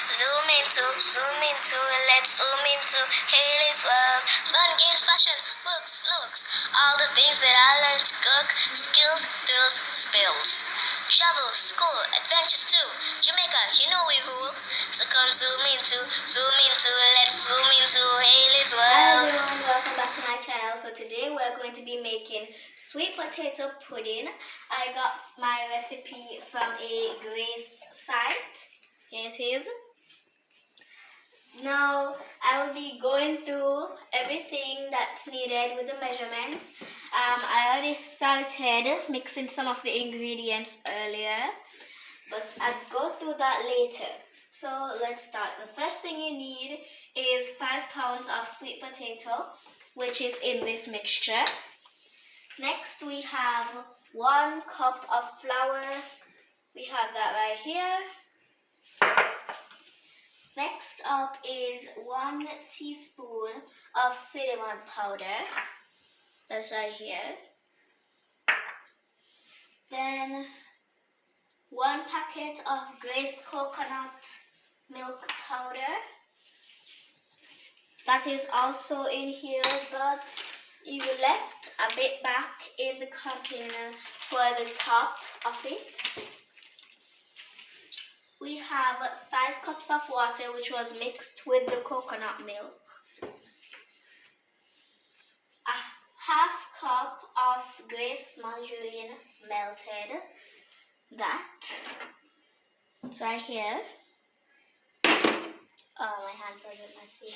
Zoom into, let's zoom into Haley's world. Fun games, fashion, books, looks, all the things that I learned to cook. Skills, thrills, spills. Travel, school, adventures too. Jamaica, you know we rule. So come zoom into, let's zoom into Haley's world. Hi everyone, welcome back to my channel. So today we're going to be making sweet potato pudding. I got my recipe from a Grace site. Here it is. Now I will be going through everything that's needed with the measurements. I already started mixing some of the ingredients earlier, but I'll go through that later. So let's start. The first thing you need is 5 pounds of sweet potato, which is in this mixture. Next we have 1 cup of flour. We have that right here. Next up is 1 teaspoon of cinnamon powder. That's right here. Then 1 packet of Grace coconut milk powder. That is also in here, but you left a bit back in the container for the top of it. We have 5 cups of water, which was mixed with the coconut milk. A half cup of Grace margarine melted. It's right here. Oh, my hands are a bit messy.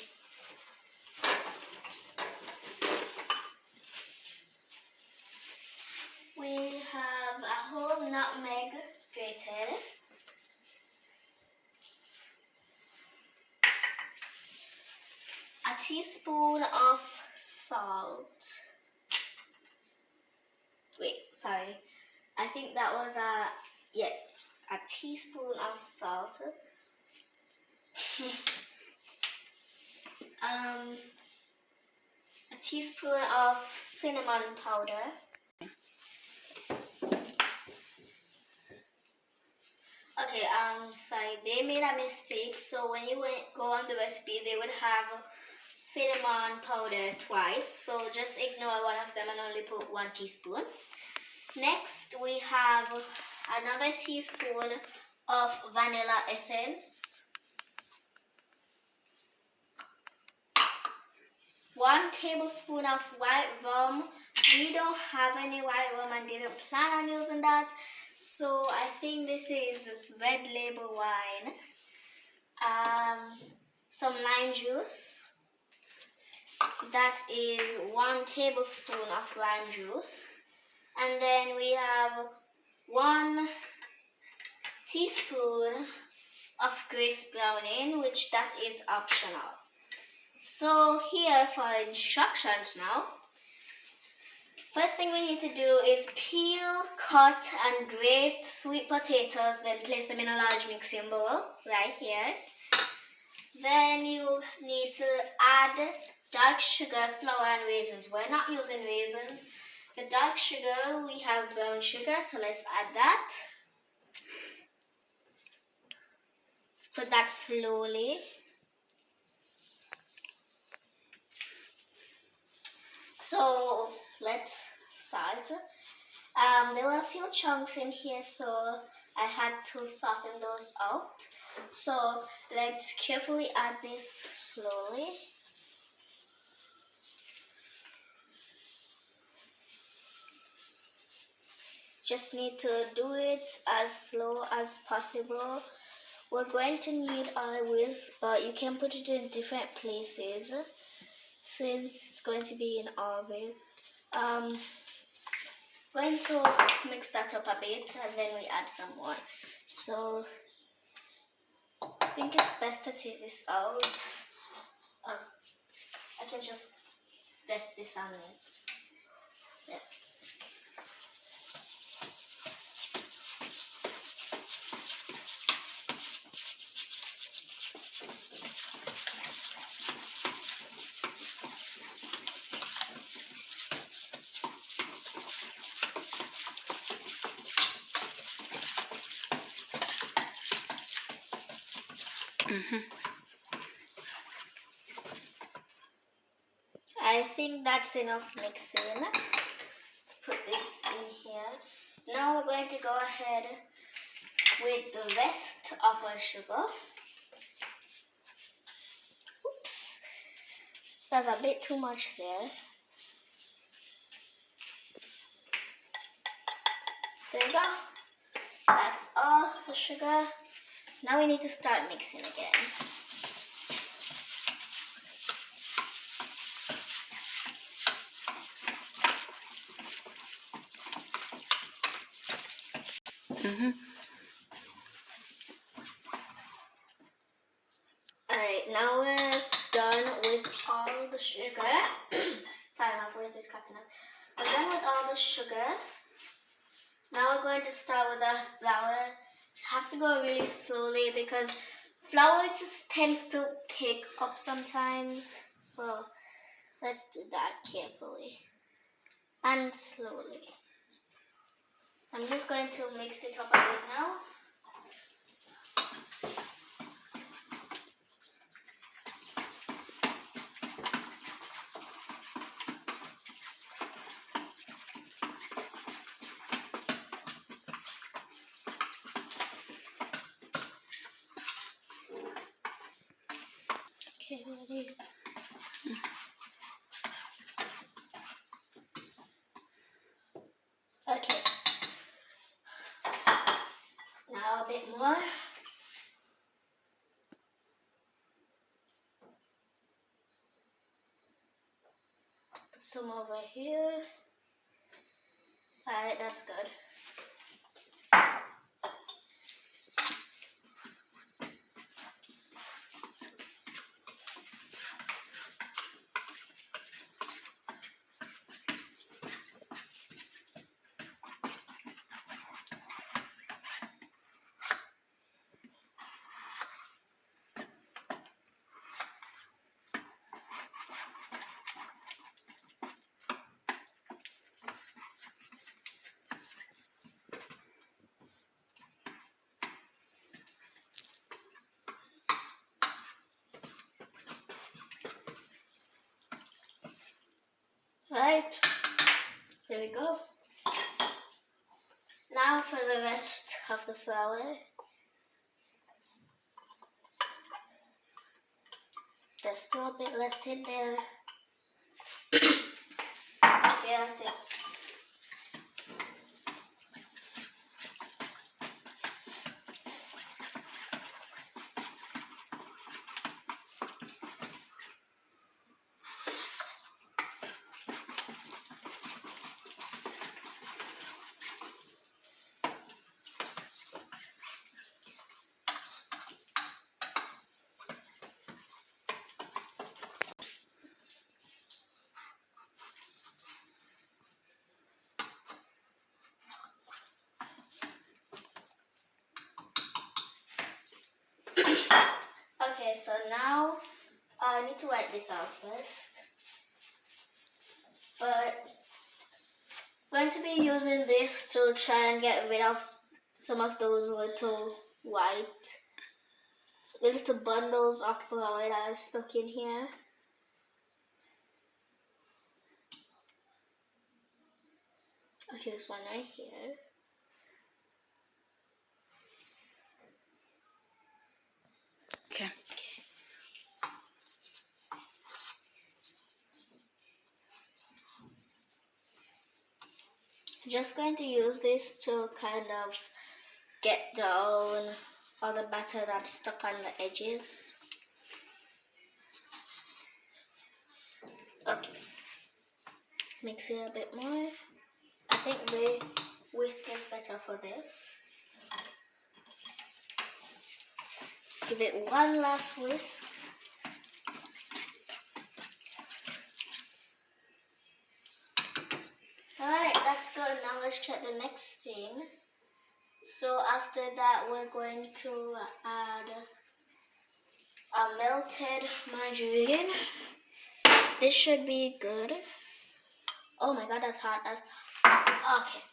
We have a whole nutmeg grated. A teaspoon of salt. Wait, sorry. I think that was a teaspoon of salt. A teaspoon of cinnamon powder. Okay, sorry, they made a mistake. So when you go on the recipe, they would have cinnamon powder twice. So just ignore one of them and only put 1 teaspoon. Next, we have another teaspoon of vanilla essence. 1 tablespoon of white rum. We don't have any white rum and didn't plan on using that. So I think this is red label wine. Some lime juice. That is 1 tablespoon of lime juice. And then we have 1 teaspoon of Grace browning, which that is optional. So here for instructions now. First thing we need to do is peel, cut and grate sweet potatoes, then place them in a large mixing bowl right here. Then you need to add dark sugar, flour and raisins. We're not using raisins. The dark sugar, we have brown sugar, so let's add that. Let's put that slowly. So let's start. There were a few chunks in here, so I had to soften those out. So let's carefully add this slowly. Just need to do it as slow as possible. We're going to need our whisk, but you can put it in different places since it's going to be in oven. Going to mix that up a bit and then we add some more. So I think it's best to take this out. I can just rest this on it. Yeah. I think that's enough mixing. Let's put this in here. Now we're going to go ahead with the rest of our sugar. Oops, there's a bit too much there. There we go. That's all the sugar. Now we need to start mixing again. Alright, now we're done with all the sugar. Sorry, my voice is cracking up. We're done with all the sugar. Now we're going to start with our flour. You have to go really slowly because flour just tends to cake up sometimes. So let's do that carefully and slowly. I'm just going to mix it up a bit now. Okay, ready? Okay. Now a bit more. Put some over here. Alright, that's good. Right, there we go. Now for the rest of the flour. There's still a bit left in there. Okay, that's it. Okay, so now I need to wipe this out first. But I'm going to be using this to try and get rid of some of those little little bundles of flour that are stuck in here. Okay, this one right here. Okay. Just going to use this to kind of get down all the batter that's stuck on the edges. Okay, mix it a bit more. I think the whisk is better for this. Give it one last whisk. Alright, that's good. Now let's check the next thing. So after that, we're going to add a melted margarine. This should be good. Oh my god, that's hot. That's okay.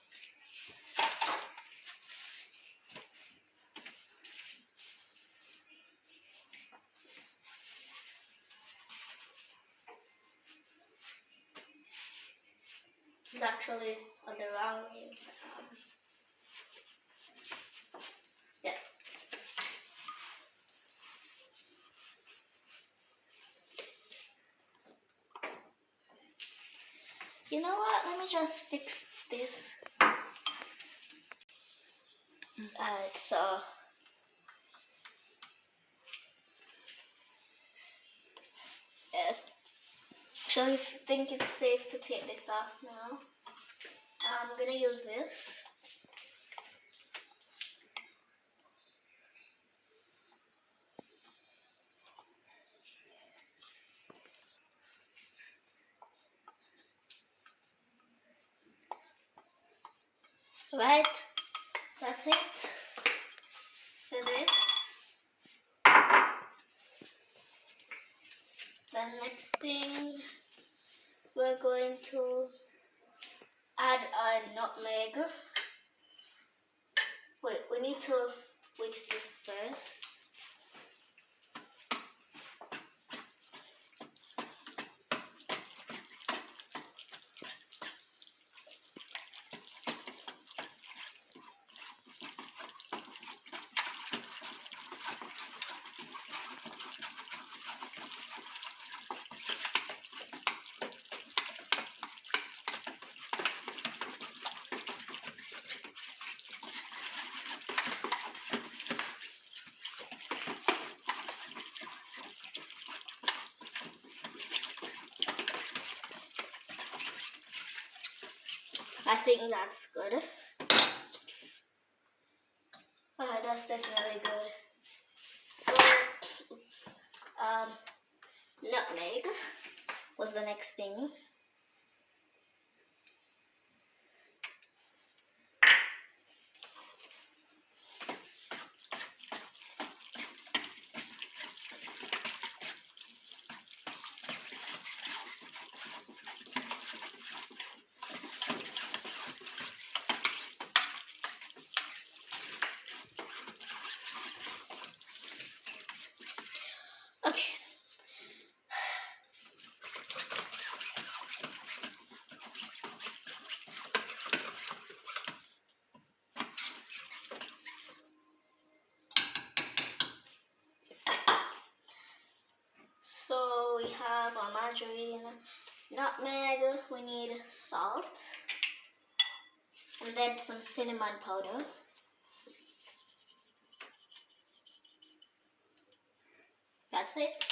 is actually on the wrong way. Yeah. You know what? Let me just fix this. Alright, so yeah. Actually, if you think it's safe to take this off now, I'm gonna use this. Right, that's it for this. The next thing, we're going to add our nutmeg. Wait, we need to whisk this first. I think that's good. That's definitely good. So, nutmeg was the next thing. Okay. So we have our margarine, nutmeg, we need salt, and then some cinnamon powder. That's it.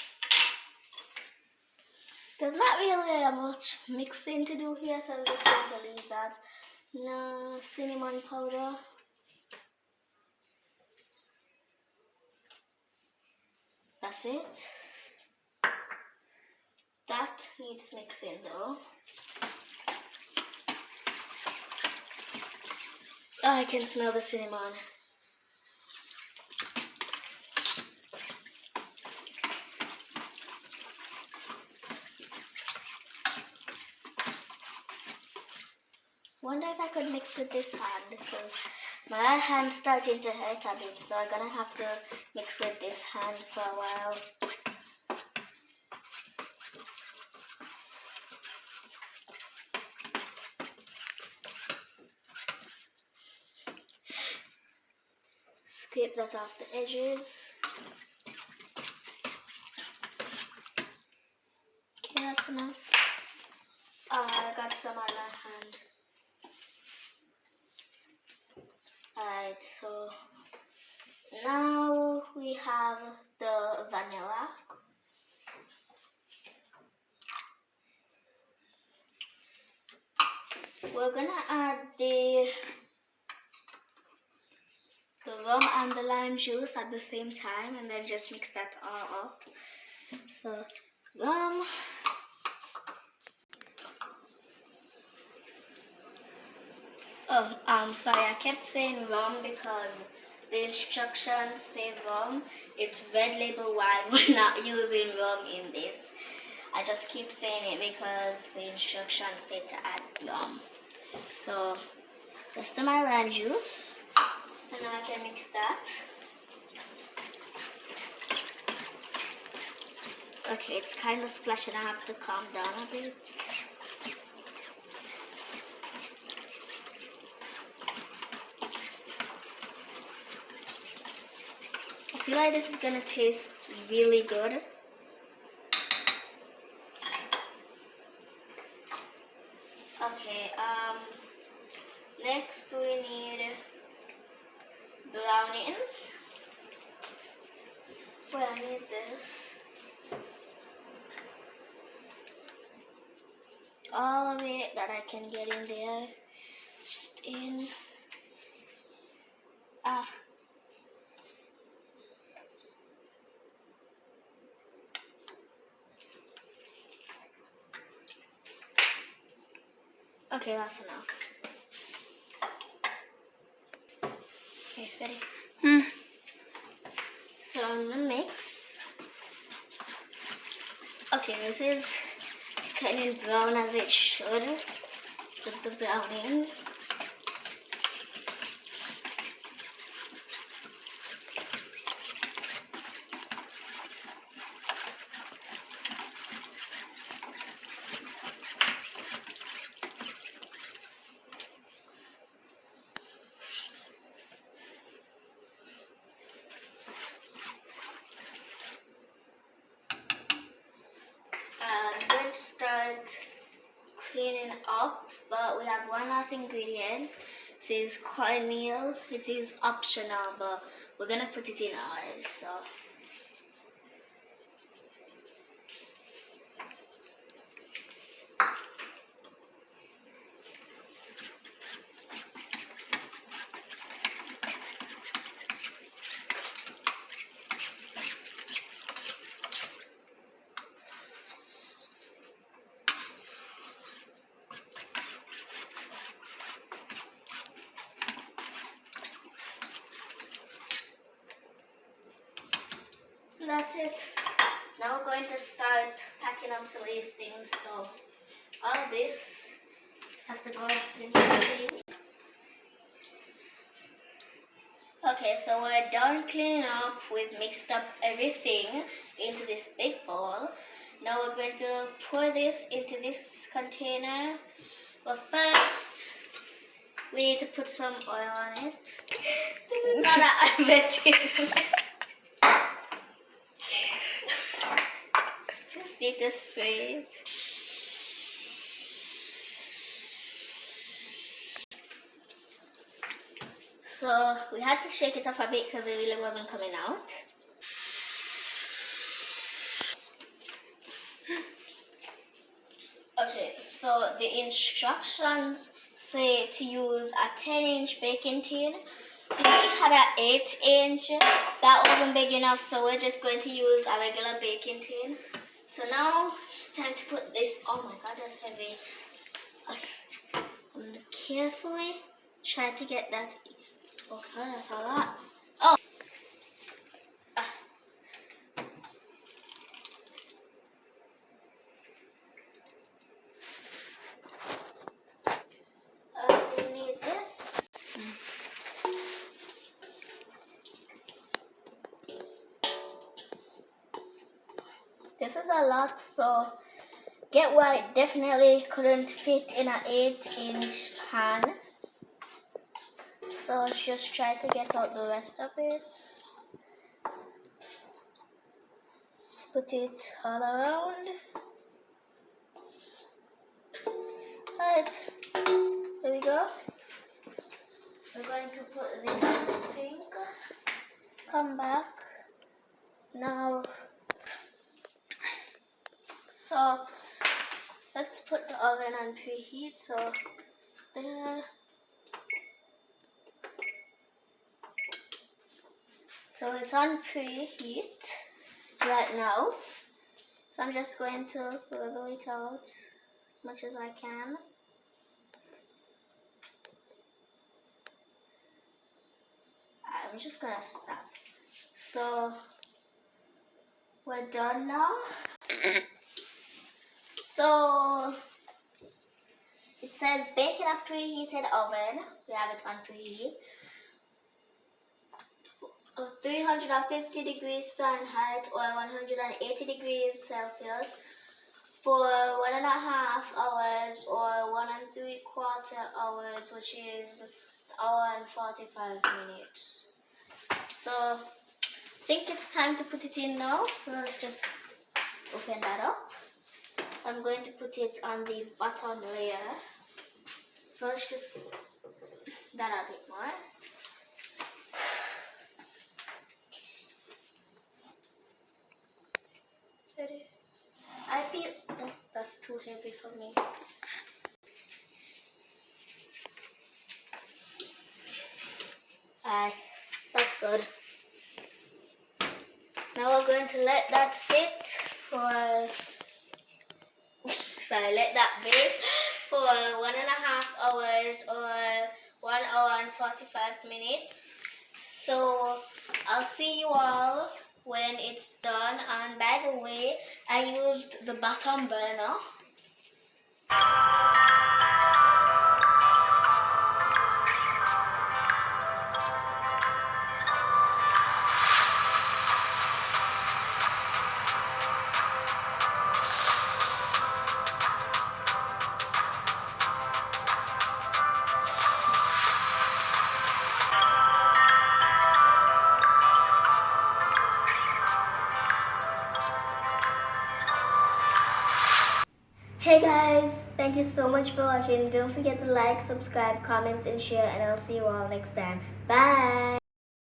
There's not really much mixing to do here, so I'm just going to leave that. No, cinnamon powder. That's it. That needs mixing though. Oh, I can smell the cinnamon. Wonder if I could mix with this hand, because my right hand's starting to hurt a bit, so I'm gonna have to mix with this hand for a while. Scrape that off the edges. Okay, that's enough. I got some on my hand. Alright, so now we have the vanilla. We're gonna add the rum and the lime juice at the same time, and then just mix that all up. So rum, sorry, I kept saying rum because the instructions say rum. It's red label wine. We're not using rum in this. I just keep saying it because the instructions say to add rum. So just my lime juice, and now I can mix that. Okay, it's kind of splashing. I have to calm down a bit. like this is gonna taste really good. Okay, next we need browning. Well, I need this. All of it that I can get in there. Just in. Ah. Okay, that's enough. Okay, ready? So I'm gonna mix. Okay, this is turning brown as it should with the browning. I'm going to start cleaning up, but we have one last ingredient. This is cornmeal. It is optional, but we're gonna put it in ours. So that's it. Now we're going to start packing up some of these things. So all this has to go in the sink. Okay, so we're done cleaning up. We've mixed up everything into this big bowl. Now we're going to pour this into this container. But first, we need to put some oil on it. This is not an advertisement. Just need to spray it. So we had to shake it up a bit because it really wasn't coming out. Okay, so the instructions say to use a 10-inch baking tin. We had an 8-inch. That wasn't big enough, so we're just going to use a regular baking tin. So now it's time to put this. Oh my god, that's heavy. Okay, I'm gonna carefully try to get that. Okay, that's a lot. Oh. We need this. This is a lot, so get why it definitely couldn't fit in an 8-inch pan. So let's just try to get out the rest of it. Let's put it all around. Alright, here we go. We're going to put this in the sink. Come back. Now, so let's put the oven on preheat. So there. So it's on preheat right now. So I'm just going to level it out as much as I can. I'm just gonna stop. So we're done now. So it says bake in a preheated oven. We have it on preheat. 350 degrees Fahrenheit or 180 degrees Celsius for 1.5 hours or 1 3/4 hours, which is 1 hour and 45 minutes. So think it's time to put it in now, so let's just open that up. I'm going to put it on the bottom layer. So let's just that a bit more. Ready? I feel that's too heavy for me. Aye, that's good. Now we're going to let that sit for let that bake for 1.5 hours or 1 hour and 45 minutes. So I'll see you all when it's done. And by the way, I used the bottom burner. Hey guys, thank you so much for watching. Don't forget to like, subscribe, comment and share, and I'll see you all next time. Bye!